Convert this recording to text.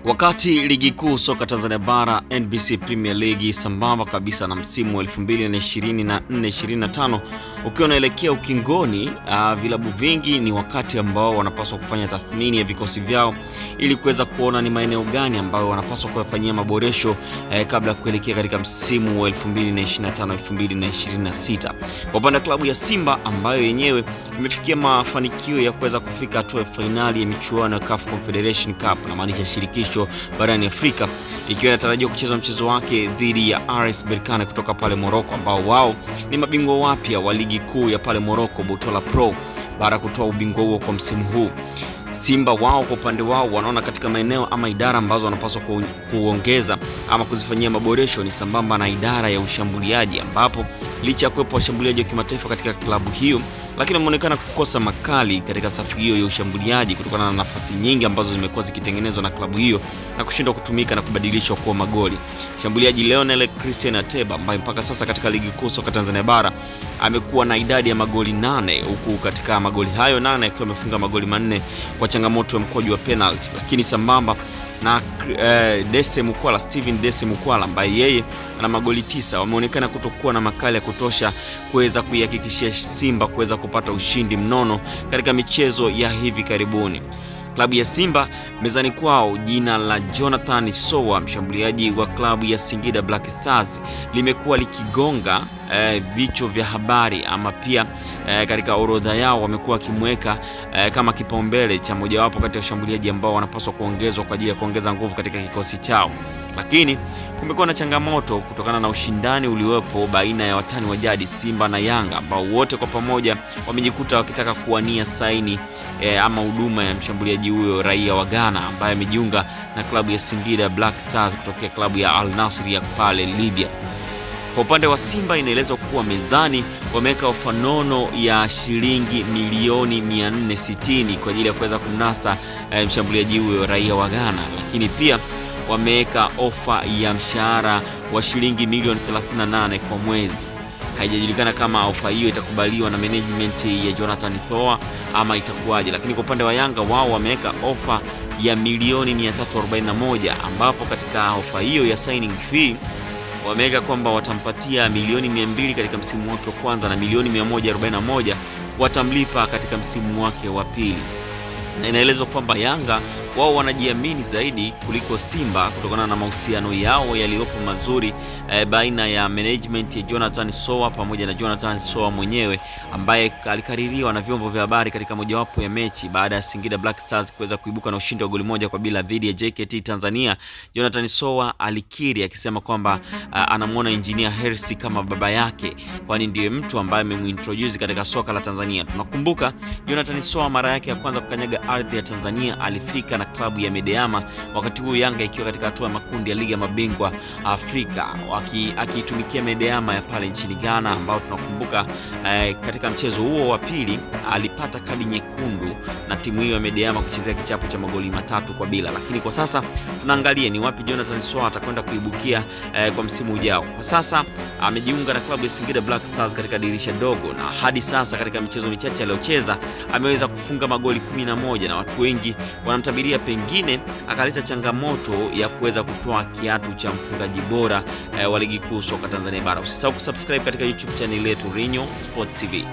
Wakati ligi kuu soka Tanzania bara NBC Premier League sambamba kabisa na msimu wa 2024-2025 ukiwa unaelekea ukingoni, vilabu vingi ni wakati ambao wanapaswa kufanya tathmini ya vikosi vyao ili kuweza kuona ni maeneo gani ambayo wanapaswa kuyafanyia maboresho kabla ya kuelekea katika msimu wa 2025-2026. Kwa upande wa klabu ya Simba ambayo yenyewe imefikia mafanikio ya kuweza kufika hatua ya finali ya michuano ya CAF Confederation Cup na maanisha shirikisho barani Afrika, ikiwa inatarajiwa kucheza mchezo wake dhidi ya RS Berkane kutoka pale Morocco, ambao wao ni mabingwa wapya wa ligi kuu ya pale Morocco Botola Pro baada ya kutoa ubingwa huo kwa msimu huu. Simba wao kwa upande wao wanaona katika maeneo ama idara ambazo wanapaswa kuongeza ama kuzifanyia maboresho ni sambamba na idara ya ushambuliaji, ambapo licha ya kuwepo washambuliaji wa kimataifa katika klabu hiyo, lakini wameonekana kukosa makali katika safu hiyo ya ushambuliaji kutokana na nafasi nyingi ambazo zimekuwa zikitengenezwa na klabu hiyo na kushindwa kutumika na kubadilishwa kuwa magoli. Shambuliaji Leonel Christian Ateba ambaye mpaka sasa katika ligi kuu soka Tanzania bara amekuwa na idadi ya magoli 8, huku katika magoli hayo 8 akiwa amefunga magoli 4 kwa changamoto ya mkwaju wa penalty, lakini sambamba na Steven Dese Mukwala ambaye yeye ana magoli 9 wameonekana kutokuwa na makali ya kutosha kuweza kuihakikishia Simba kuweza kupata ushindi mnono katika michezo ya hivi karibuni. Klabu ya Simba mezani kwao jina la Jonathan Sowa, mshambuliaji wa klabu ya Singida Black Stars, limekuwa likigonga vichwa vya habari, ama pia katika orodha yao wamekuwa wakimweka kama kipaumbele cha mojawapo kati ya washambuliaji ambao wanapaswa kuongezwa kwa ajili ya kuongeza nguvu katika kikosi chao. Lakini kumekuwa na changamoto kutokana na ushindani uliopo baina ya watani wa jadi Simba na Yanga, ambao wote kwa pamoja wamejikuta wakitaka kuwania saini ama huduma ya mshambuliaji huyo raia wa Ghana ambaye amejiunga na klabu ya Singida Black Stars kutokea klabu ya Al Nassr ya pale Libya. Kwa upande wa Simba inaelezwa kuwa mezani wameweka ofa nono ya shilingi milioni 460 kwa ajili ya kuweza kumnasa mshambuliaji huyo raia wa Ghana, lakini pia wameweka ofa ya mshahara wa shilingi milioni 38 kwa mwezi. Haijajulikana kama ofa hiyo itakubaliwa na management ya Jonathan Sowa ama itakuwaje, lakini kwa upande wa Yanga wao wameweka ofa ya milioni 341, ambapo katika ofa hiyo ya signing fee wameweka kwamba watampatia milioni 200 katika msimu wake wa kwanza na milioni 141 watamlipa katika msimu wake wa pili. Na inaelezwa kwamba Yanga wao wanajiamini zaidi kuliko Simba kutokana na mahusiano yao yaliyopo mazuri baina ya management ya Jonathan Sowa pamoja na Jonathan Sowa mwenyewe, ambaye alikaririwa na vyombo vya habari katika mojawapo ya mechi baada ya Singida Black Stars kuweza kuibuka na ushindi wa goli 1-0 dhidi ya JKT Tanzania. Jonathan Sowa alikiri akisema kwamba anamuona Engineer Hersi kama baba yake, kwani ndiye mtu ambaye amemintroduce katika soka la Tanzania. Tunakumbuka Jonathan Sowa mara yake ya kwanza kukanyaga ardhi ya Tanzania alifika na klabu ya Medeama, wakati huu Yanga ikiwa katika hatua ya makundi ya Liga Mabingwa Afrika, akiitumikia Medeama ya pale nchini Ghana, ambao tunakumbuka katika mchezo huo wa pili alipata kadi nyekundu na timu hiyo ya Medeama kuchezea kichapo cha magoli 3-0. Lakini kwa sasa tunaangalia ni wapi Jonathan Sowa atakwenda kuibukia kwa msimu ujao. Kwa sasa amejiunga na klabu ya Singida Black Stars katika dirisha dogo, na hadi sasa katika michezo michache aliyocheza ameweza kufunga magoli 11, na watu wengi wanamtabiria pengine akaleta changamoto ya kuweza kutoa kiatu cha mfungaji bora wa ligi kuu soka Tanzania bara. Usisahau kusubscribe katika YouTube channel yetu Rinyo Sport TV.